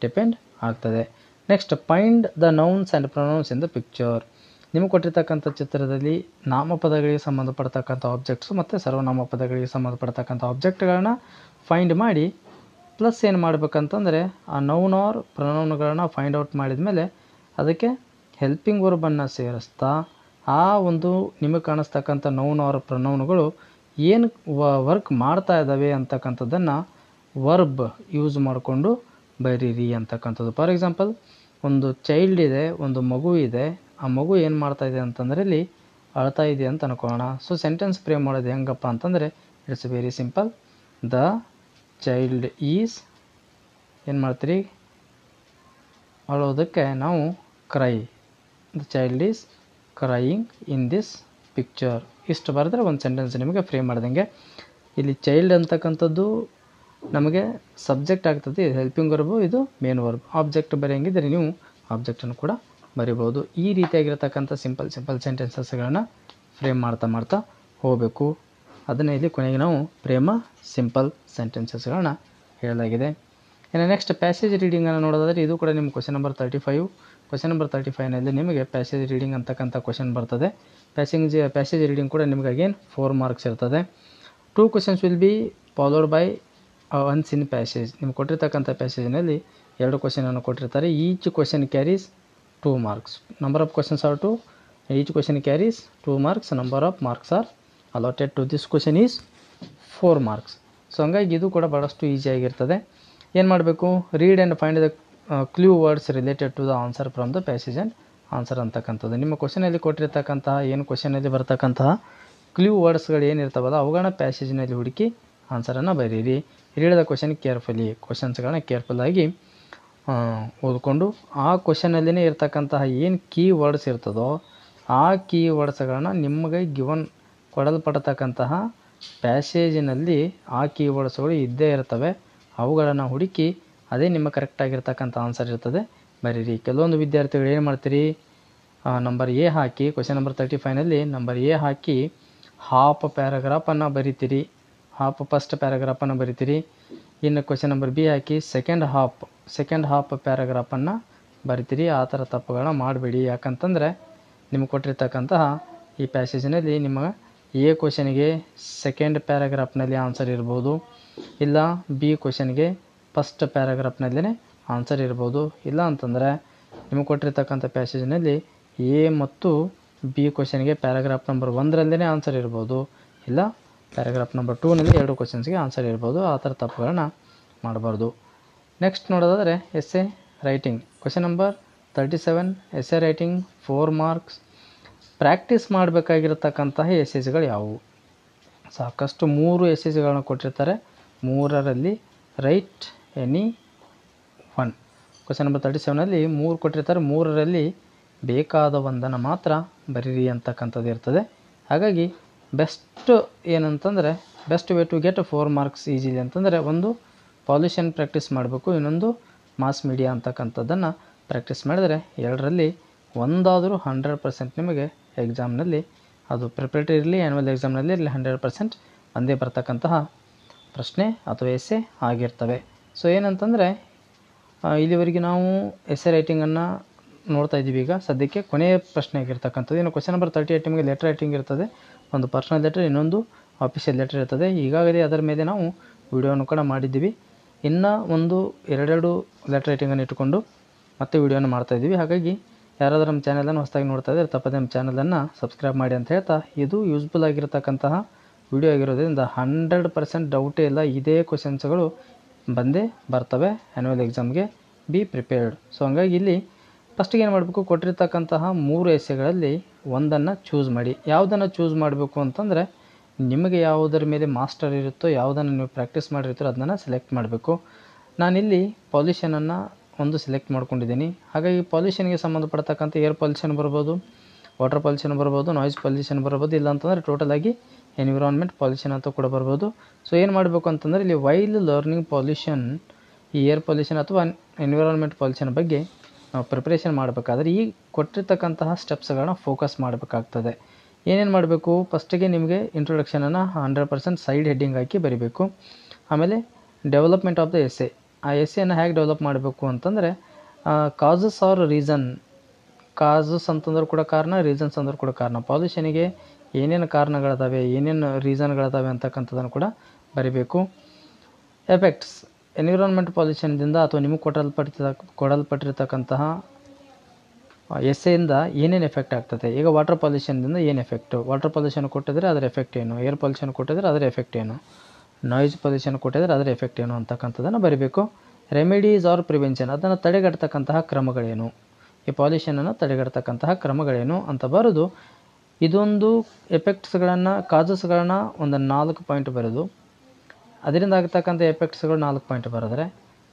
ಡಿಪೆಂಡ್ ಆಗ್ತದೆ. Next find the nouns and pronouns in the picture, ನಿಮಗೆ ಕೊಟ್ಟಿರ್ತಕ್ಕಂಥ ಚಿತ್ರದಲ್ಲಿ ನಾಮಪದಗಳಿಗೆ ಸಂಬಂಧಪಡ್ತಕ್ಕಂಥ ಆಬ್ಜೆಕ್ಟ್ಸು ಮತ್ತು ಸರ್ವನಾಮ ಪದಗಳಿಗೆ ಸಂಬಂಧಪಡ್ತಕ್ಕಂಥ ಆಬ್ಜೆಕ್ಟ್ಗಳನ್ನ ಫೈಂಡ್ ಮಾಡಿ, ಪ್ಲಸ್ ಏನು ಮಾಡಬೇಕಂತಂದರೆ ಆ ನೌನ್ ಆರ್ ಪ್ರೊನೌನ್ಗಳನ್ನ ಫೈಂಡ್ ಔಟ್ ಮಾಡಿದ ಮೇಲೆ ಅದಕ್ಕೆ ಹೆಲ್ಪಿಂಗ್ ವರ್ಬನ್ನು ಸೇರಿಸ್ತಾ ಆ ಒಂದು ನಿಮಗೆ ಕಾಣಿಸ್ತಕ್ಕಂಥ ನೌನ್ ಆರ್ ಪ್ರೊನೌನ್ಗಳು ಏನು ವರ್ಕ್ ಮಾಡ್ತಾ ಇದ್ದಾವೆ ಅಂತಕ್ಕಂಥದ್ದನ್ನು ವರ್ಬ್ ಯೂಸ್ ಮಾಡಿಕೊಂಡು ಬರೀರಿ ಅಂತಕ್ಕಂಥದ್ದು. ಫಾರ್ ಎಕ್ಸಾಂಪಲ್, ಒಂದು ಚೈಲ್ಡ್ ಇದೆ, ಒಂದು ಮಗು ಇದೆ, ಆ ಮಗು ಏನು ಮಾಡ್ತಾ ಇದೆ ಅಂತಂದರೆ ಇಲ್ಲಿ ಅಳ್ತಾ ಇದೆ ಅಂತ ಅನ್ಕೊಳ್ಳೋಣ. ಸೊ ಸೆಂಟೆನ್ಸ್ ಫ್ರೇಮ್ ಮಾಡೋದು ಹೆಂಗಪ್ಪ ಅಂತಂದರೆ it's very simple. The child is ಏನು ಮಾಡ್ತೀರಿ, ಅಳೋದಕ್ಕೆ ನಾವು CRY, the child is crying in this picture. ಇಷ್ಟು ಬರೆದ್ರೆ ಒಂದು ಸೆಂಟೆನ್ಸ್ ನಿಮಗೆ ಫ್ರೇಮ್ ಮಾಡ್ದಂಗೆ. ಇಲ್ಲಿ ಚೈಲ್ಡ್ ಅಂತಕ್ಕಂಥದ್ದು ನಮಗೆ ಸಬ್ಜೆಕ್ಟ್ ಆಗ್ತದೆ, ಹೆಲ್ಪಿಂಗ್ ವರ್ಬು, ಇದು ಮೇನ್ ವರ್ಬ್. ಆಬ್ಜೆಕ್ಟ್ ಬರೆಯಂಗಿದ್ರೆ ನೀವು ಆಬ್ಜೆಕ್ಟನ್ನು ಕೂಡ ಬರಿಬೋದು. ಈ ರೀತಿಯಾಗಿರ್ತಕ್ಕಂಥ ಸಿಂಪಲ್ ಸೆಂಟೆನ್ಸಸ್ಗಳನ್ನು ಫ್ರೇಮ್ ಮಾಡ್ತಾ ಹೋಗಬೇಕು. ಅದನ್ನೇ ಇಲ್ಲಿ ಕೊನೆಗೆ ನಾವು ಪ್ರೇಮ ಸಿಂಪಲ್ ಸೆಂಟೆನ್ಸಸ್ಗಳನ್ನ ಹೇಳಲಾಗಿದೆ. ಇನ್ನು ನೆಕ್ಸ್ಟ್ ಪ್ಯಾಸೇಜ್ ರೀಡಿಂಗನ್ನು ನೋಡೋದಾದರೆ ಇದು ಕೂಡ ನಿಮ್ಮ ಕ್ವಶನ್ ನಂಬರ್ 35. ಕ್ವಶನ್ ನಂಬರ್ 35ನಲ್ಲಿ ನಿಮಗೆ ಪ್ಯಾಸೇಜ್ ರೀಡಿಂಗ್ ಅಂತಕ್ಕಂಥ ಕ್ವಶನ್ ಬರ್ತದೆ. ಪ್ಯಾಸೇಜ್ ರೀಡಿಂಗ್ ಕೂಡ ನಿಮಗೆ ಅಗೇನ್ 4 ಮಾರ್ಕ್ಸ್ ಇರ್ತದೆ. 2 questions will be followed by once in passage. ನಿಮ್ಗೆ ಕೊಟ್ಟಿರ್ತಕ್ಕಂಥ ಪ್ಯಾಸೇಜ್ನಲ್ಲಿ 2 ಕ್ವಶನನ್ನು ಕೊಟ್ಟಿರ್ತಾರೆ. Each question carries 2 marks. Number of questions are 2. Each question carries 2 marks. Number of marks are allotted to this question is 4 marks. So ಹಂಗಾಗಿ ಇದು ಕೂಡ ಭಾಳಷ್ಟು ಈಸಿಯಾಗಿರ್ತದೆ. ಏನು ಮಾಡಬೇಕು, read and find the clue words related to the answer from the passage and answer ಅಂತಕ್ಕಂಥದ್ದು. ನಿಮ್ಮ ಕ್ವಶನಲ್ಲಿ ಕೊಟ್ಟಿರ್ತಕ್ಕಂತಹ ಕ್ವಶನಲ್ಲಿ ಬರ್ತಕ್ಕಂತಹ ಕ್ಲೂ ವರ್ಡ್ಸ್ಗಳು ಏನಿರ್ತಾವಲ್ಲ ಅವುಗಳನ್ನ ಪ್ಯಾಸೇಜ್ನಲ್ಲಿ ಹುಡುಕಿ ಆನ್ಸರನ್ನು ಬರೀರಿ. Read the question carefully. ಕ್ವಶನ್ಸ್ಗಳನ್ನ ಕೇರ್ಫುಲ್ಲಾಗಿ ಓದ್ಕೊಂಡು ಆ ಕ್ವಶನಲ್ಲಿನೇ ಇರ್ತಕ್ಕಂತಹ ಕೀ ವರ್ಡ್ಸ್ ಇರ್ತದೋ ಆ ಕೀ ವರ್ಡ್ಸ್ಗಳನ್ನ ನಿಮಗೆ ಕೊಡಲ್ಪಡತಕ್ಕಂತಹ ಪ್ಯಾಸೇಜಿನಲ್ಲಿ ಆ ಕೀ ವರ್ಡ್ಸ್ಗಳು ಇದ್ದೇ ಇರ್ತವೆ. ಅವುಗಳನ್ನು ಹುಡುಕಿ ಅದೇ ನಿಮ್ಮ ಕರೆಕ್ಟಾಗಿರ್ತಕ್ಕಂಥ ಆನ್ಸರ್ ಇರ್ತದೆ, ಬರೀರಿ. ಕೆಲವೊಂದು ವಿದ್ಯಾರ್ಥಿಗಳು ಏನು ಮಾಡ್ತೀರಿ, ನಂಬರ್ ಎ ಹಾಕಿ ಕ್ವಶನ್ ನಂಬರ್ 35ನಲ್ಲಿ ನಂಬರ್ ಎ ಹಾಕಿ ಹಾಫ್ ಪ್ಯಾರಾಗ್ರಾಫನ್ನು ಬರಿತೀರಿ, ಫಸ್ಟ್ ಪ್ಯಾರಾಗ್ರಾಫನ್ನು ಬರಿತೀರಿ. ಇನ್ನು ಕ್ವಶನ್ ನಂಬರ್ ಬಿ ಹಾಕಿ ಸೆಕೆಂಡ್ ಹಾಫ್ ಪ್ಯಾರಾಗ್ರಾಫನ್ನು ಬರಿತೀರಿ. ಆ ಥರ ತಪ್ಪುಗಳನ್ನ ಮಾಡಬೇಡಿ. ಯಾಕಂತಂದರೆ ನಿಮಗೆ ಕೊಟ್ಟಿರ್ತಕ್ಕಂತಹ ಈ ಪ್ಯಾಸೇಜಿನಲ್ಲಿ ನಿಮಗೆ ಎ ಕ್ವಶನ್ಗೆ ಸೆಕೆಂಡ್ ಪ್ಯಾರಾಗ್ರಾಫ್ನಲ್ಲಿ ಆನ್ಸರ್ ಇರ್ಬೋದು, ಇಲ್ಲ ಬಿ ಕ್ವಶನ್ಗೆ ಫಸ್ಟ್ ಪ್ಯಾರಾಗ್ರಾಫ್ನಲ್ಲೇ ಆನ್ಸರ್ ಇರ್ಬೋದು. ಇಲ್ಲ ಅಂತಂದರೆ ನಿಮಗೆ ಕೊಟ್ಟಿರ್ತಕ್ಕಂಥ ಪ್ಯಾಸೇಜಿನಲ್ಲಿ ಎ ಮತ್ತು ಬಿ ಕ್ವಶನ್ಗೆ ಪ್ಯಾರಾಗ್ರಾಫ್ ನಂಬರ್ 1ರಲ್ಲೇ ಆನ್ಸರ್ ಇರ್ಬೋದು, ಇಲ್ಲ ಪ್ಯಾರಾಗ್ರಾಫ್ ನಂಬರ್ 2ನಲ್ಲಿ 2 ಕ್ವಶನ್ಸ್ಗೆ ಆನ್ಸರ್ ಇರ್ಬೋದು. ಆ ಥರ ತಪ್ಪುಗಳನ್ನ ಮಾಡಬಾರ್ದು. ನೆಕ್ಸ್ಟ್ ನೋಡೋದಾದರೆ essay writing. Question number 37 essay writing 4 marks. Practice ಮಾಡಬೇಕಾಗಿರತಕ್ಕಂತಹ ಎಸ್ಸೆಸ್ಗಳು ಯಾವುವು? ಸಾಕಷ್ಟು 3 ಎಸ್ಸೆಸ್ಗಳನ್ನ ಕೊಟ್ಟಿರ್ತಾರೆ. 3ರಲ್ಲಿ ರೈಟ್ ಎನಿ 1. ಕ್ವಶನ್ ನಂಬರ್ 37ನಲ್ಲಿ 3 ಕೊಟ್ಟಿರ್ತಾರೆ. 3ರಲ್ಲಿ ಬೇಕಾದ ಒಂದನ್ನು ಮಾತ್ರ ಬರೀರಿ ಅಂತಕ್ಕಂಥದ್ದು ಇರ್ತದೆ. ಹಾಗಾಗಿ ಬೆಸ್ಟ್ ಏನಂತಂದರೆ best way to get 4 marks easily ಅಂತಂದರೆ ಒಂದು ಪಾಲ್ಯೂಷನ್ ಪ್ರಾಕ್ಟೀಸ್ ಮಾಡಬೇಕು, ಇನ್ನೊಂದು ಮಾಸ್ ಮೀಡಿಯಾ ಅಂತಕ್ಕಂಥದ್ದನ್ನು ಪ್ರಾಕ್ಟೀಸ್ ಮಾಡಿದರೆ 2ರಲ್ಲಿ ಒಂದಾದರೂ 100% ನಿಮಗೆ ಎಕ್ಸಾಮ್ನಲ್ಲಿ ಅದು ಪ್ರಿಪ್ರೇಟರಿ ಇರಲಿ ಆ್ಯನ್ಯುವಲ್ ಎಕ್ಸಾಮ್ನಲ್ಲಿ ಇರಲಿ 100% ಒಂದೇ ಬರ್ತಕ್ಕಂತಹ ಪ್ರಶ್ನೆ ಅಥವಾ ಎಸ್ಸೆ ಆಗಿರ್ತವೆ. ಸೊ ಏನಂತಂದರೆ ಇಲ್ಲಿವರೆಗೆ ನಾವು ಎಸ್ಸೆ ರೈಟಿಂಗನ್ನು ನೋಡ್ತಾ ಇದ್ದೀವಿ. ಈಗ ಸದ್ಯಕ್ಕೆ ಕೊನೆಯ ಪ್ರಶ್ನೆ ಆಗಿರ್ತಕ್ಕಂಥದ್ದು. ಇನ್ನು ಕ್ವಶನ್ ನಂಬರ್ 38 ನಿಮಗೆ ಲೆಟರ್ ರೈಟಿಂಗ್ ಇರ್ತದೆ. ಒಂದು ಪರ್ಸನಲ್ ಲೆಟರ್, ಇನ್ನೊಂದು ಆಫೀಷಿಯಲ್ ಲೆಟರ್ ಇರ್ತದೆ. ಈಗಾಗಲೇ ಅದರ ಮೇಲೆ ನಾವು ವಿಡಿಯೋನು ಕೂಡ ಮಾಡಿದ್ದೀವಿ. ಇನ್ನು ಒಂದು 2 ಲೆಟರ್ ರೈಟಿಂಗನ್ನು ಇಟ್ಟುಕೊಂಡು ಮತ್ತೆ ವಿಡಿಯೋನ ಮಾಡ್ತಾಯಿದ್ದೀವಿ. ಹಾಗಾಗಿ ಯಾರಾದರೂ ನಮ್ಮ ಚಾನಲನ್ನು ಹೊಸದಾಗಿ ನೋಡ್ತಾ ಇದ್ದರೆ ತಪ್ಪದೆ ನಮ್ಮ ಚಾನಲನ್ನು ಸಬ್ಸ್ಕ್ರೈಬ್ ಮಾಡಿ ಅಂತ ಹೇಳ್ತಾ, ಇದು ಯೂಸ್ಫುಲ್ ಆಗಿರತಕ್ಕಂತಹ ವಿಡಿಯೋ ಆಗಿರೋದ್ರಿಂದ 100% ಡೌಟೇ ಇಲ್ಲ, ಇದೇ ಕ್ವಶನ್ಸ್ಗಳು ಬಂದೇ ಬರ್ತವೆ ಆ್ಯನ್ಯುವಲ್ ಎಕ್ಸಾಮ್ಗೆ. Be prepared. ಸೊ ಹಂಗಾಗಿ ಇಲ್ಲಿ ಫಸ್ಟಿಗೆ ಏನು ಮಾಡಬೇಕು, ಕೊಟ್ಟಿರ್ತಕ್ಕಂತಹ 3 ಎಸ್ಸೆಗಳಲ್ಲಿ ಒಂದನ್ನು ಚೂಸ್ ಮಾಡಿ. ಯಾವುದನ್ನು ಚೂಸ್ ಮಾಡಬೇಕು ಅಂತಂದರೆ ನಿಮಗೆ ಯಾವುದರ ಮೇಲೆ ಮಾಸ್ಟರ್ ಇರುತ್ತೋ, ಯಾವುದನ್ನು ನೀವು ಪ್ರಾಕ್ಟೀಸ್ ಮಾಡಿರ್ತೀರೋ ಅದನ್ನು ಸೆಲೆಕ್ಟ್ ಮಾಡಬೇಕು. ನಾನಿಲ್ಲಿ ಪಾಲ್ಯೂಷನನ್ನು ಒಂದು ಸೆಲೆಕ್ಟ್ ಮಾಡ್ಕೊಂಡಿದ್ದೀನಿ. ಹಾಗಾಗಿ ಪಾಲ್ಯೂಷನ್ಗೆ ಸಂಬಂಧಪಡ್ತಕ್ಕಂಥ ಏರ್ ಪಾಲ್ಯೂಷನ್ ಬರ್ಬೋದು, ವಾಟರ್ ಪಾಲ್ಯೂಷನ್ ಬರ್ಬೋದು, ನಾಯ್ಸ್ ಪಾಲ್ಯೂಷನ್ ಬರ್ಬೋದು, ಇಲ್ಲ ಅಂತಂದರೆ ಟೋಟಲಾಗಿ ಎನ್ವಿರಾನ್ಮೆಂಟ್ ಪಾಲ್ಯೂಷನ್ ಅಂತ ಕೂಡ ಬರ್ಬೋದು. ಸೊ ಏನು ಮಾಡಬೇಕು ಅಂತಂದರೆ ಇಲ್ಲಿ ವೈಲ್ ಲರ್ನಿಂಗ್ ಪಾಲ್ಯೂಷನ್, ಈ ಏರ್ ಪಾಲ್ಯೂಷನ್ ಅಥವಾ ಎನ್ವಿರಾನ್ಮೆಂಟ್ ಪಾಲ್ಯೂಷನ್ ಬಗ್ಗೆ ನಾವು ಪ್ರಿಪ್ರೇಷನ್ ಮಾಡಬೇಕಾದ್ರೆ ಈ ಕೊಟ್ಟಿರ್ತಕ್ಕಂತಹ ಸ್ಟೆಪ್ಸ್ಗಳನ್ನ ಫೋಕಸ್ ಮಾಡಬೇಕಾಗ್ತದೆ. ಏನೇನು ಮಾಡಬೇಕು, ಫಸ್ಟಿಗೆ ನಿಮಗೆ ಇಂಟ್ರೊಡಕ್ಷನನ್ನು 100% ಸೈಡ್ ಹೆಡ್ಡಿಂಗ್ ಹಾಕಿ ಬರೀಬೇಕು. ಆಮೇಲೆ ಡೆವಲಪ್ಮೆಂಟ್ ಆಫ್ ದ ಎಸ್ಸೆ, ಆ ಎಸ್ಸೆಯನ್ನು ಹೇಗೆ ಡೆವಲಪ್ ಮಾಡಬೇಕು ಅಂತಂದರೆ ಕಾಸಸ್ ಆರ್ ರೀಸನ್. ಕಾಸಸ್ ಅಂತಂದ್ರೆ ಕೂಡ ಕಾರಣ, ರೀಸನ್ಸ್ ಅಂದ್ರೆ ಕೂಡ ಕಾರಣ. ಪಾಲ್ಯೂಷನಿಗೆ ಏನೇನು ಕಾರಣಗಳಿದಾವೆ, ಏನೇನು ರೀಸನ್ಗಳಿದಾವೆ ಅಂತಕ್ಕಂಥದ್ದನ್ನು ಕೂಡ ಬರೀಬೇಕು. ಎಫೆಕ್ಟ್ಸ್, ಎನ್ವಿರಾನ್ಮೆಂಟ್ ಪಾಲ್ಯೂಷನ್ದಿಂದ ಅಥವಾ ನಿಮಗೆ ಕೊಡಲ್ಪಟ್ಟಿರ್ತಕ್ಕಂತಹ ಎಸ್ಸೆಯಿಂದ ಏನೇನು ಎಫೆಕ್ಟ್ ಆಗ್ತದೆ. ಈಗ ವಾಟರ್ ಪಾಲ್ಯೂಷನ್ದಿಂದ ಏನು ಎಫೆಕ್ಟು, ವಾಟರ್ ಪಾಲ್ಯೂಷನ್ ಕೊಟ್ಟಿದ್ರೆ ಅದರ ಎಫೆಕ್ಟ್ ಏನು, ಏರ್ ಪಾಲ್ಯೂಷನ್ ಕೊಟ್ಟಿದ್ರೆ ಅದರ ಎಫೆಕ್ಟ್ ಏನು, ನಾಯ್ಸ್ ಪೊಲ್ಯೂಷನ್ ಕೊಟ್ಟಿದ್ರೆ ಅದರ ಎಫೆಕ್ಟ್ ಏನು ಅಂತಕ್ಕಂಥದ್ದನ್ನು ಬರೀಬೇಕು. ರೆಮಿಡೀಸ್ ಆರ್ ಪ್ರಿವೆನ್ಷನ್, ಅದನ್ನು ತಡೆಗಟ್ಟತಕ್ಕಂತಹ ಕ್ರಮಗಳೇನು, ಈ ಪಾಲ್ಯೂಷನನ್ನು ತಡೆಗಟ್ಟತಕ್ಕಂತಹ ಕ್ರಮಗಳೇನು ಅಂತ ಬರೆದು ಇದೊಂದು ಎಫೆಕ್ಟ್ಸ್ಗಳನ್ನು ಕಾಸಸ್ಗಳನ್ನು ಒಂದು 4 ಪಾಯಿಂಟ್ ಬರೆದು ಅದರಿಂದ ಆಗ್ತಕ್ಕಂಥ ಎಫೆಕ್ಟ್ಸ್ಗಳು 4 ಪಾಯಿಂಟ್ ಬರೆದ್ರೆ,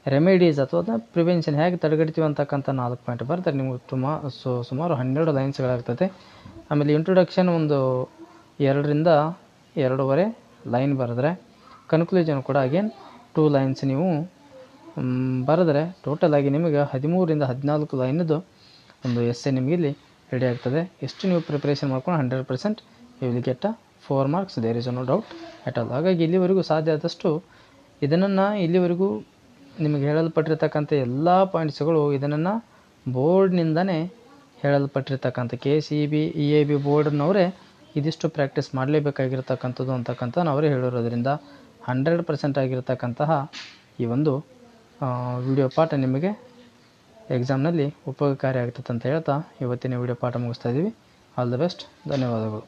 ರೆಮಿಡೀಸ್ ಅಥವಾ ಅದನ್ನ ಪ್ರಿವೆನ್ಷನ್ ಹೇಗೆ ತಡೆಗಟ್ತೀವಿ ಅಂತಕ್ಕಂಥ 4 ಪಾಯಿಂಟ್ ಬರೆದ್ರೆ ನಿಮಗೆ ಸುಮಾರು 12 ಲೈನ್ಸ್ಗಳಾಗ್ತದೆ. ಆಮೇಲೆ ಇಂಟ್ರೊಡಕ್ಷನ್ ಒಂದು 2ರಿಂದ 2.5 ಲೈನ್ ಬರೆದ್ರೆ, ಕನ್ಕ್ಲೂಷನ್ ಕೂಡ ಅಗೇನ್ 2 ಲೈನ್ಸ್ ನೀವು ಬರೆದ್ರೆ ಟೋಟಲಾಗಿ ನಿಮಗೆ 13ರಿಂದ 14 ಲೈನದು ಒಂದು ಎಸ್ಸೆ ನಿಮಗೆ ಇಲ್ಲಿ ರೆಡಿ ಆಗ್ತದೆ. ಎಷ್ಟು ನೀವು ಪ್ರಿಪ್ರೇಷನ್ ಮಾಡ್ಕೊಂಡು 100% you will get 4 marks, there is no doubt at all. ಹಾಗಾಗಿ ಇಲ್ಲಿವರೆಗೂ ಸಾಧ್ಯ ಆದಷ್ಟು ಇದನ್ನು ಇಲ್ಲಿವರೆಗೂ ನಿಮಗೆ ಹೇಳಲ್ಪಟ್ಟಿರ್ತಕ್ಕಂಥ ಎಲ್ಲ ಪಾಯಿಂಟ್ಸ್ಗಳು ಇದನ್ನು ಬೋರ್ಡ್ನಿಂದನೇ ಹೇಳಲ್ಪಟ್ಟಿರ್ತಕ್ಕಂಥ KCB EAB ಬೋರ್ಡ್ನವರೇ ಇದಿಷ್ಟು ಪ್ರಾಕ್ಟೀಸ್ ಮಾಡಲೇಬೇಕಾಗಿರ್ತಕ್ಕಂಥದ್ದು ಅಂತಕ್ಕಂಥ ಅವರೇ ಹೇಳಿರೋದ್ರಿಂದ 100% ಆಗಿರತಕ್ಕಂತಹ ಈ ಒಂದು ವಿಡಿಯೋ ಪಾಠ ನಿಮಗೆ ಎಕ್ಸಾಮ್ನಲ್ಲಿ ಉಪಯೋಗಕಾರಿ ಆಗ್ತದೆ ಅಂತ ಹೇಳ್ತಾ ಇವತ್ತಿನ ವಿಡಿಯೋ ಪಾಠ ಮುಗಿಸ್ತಾ ಇದ್ದೀವಿ. All the best. ಧನ್ಯವಾದಗಳು.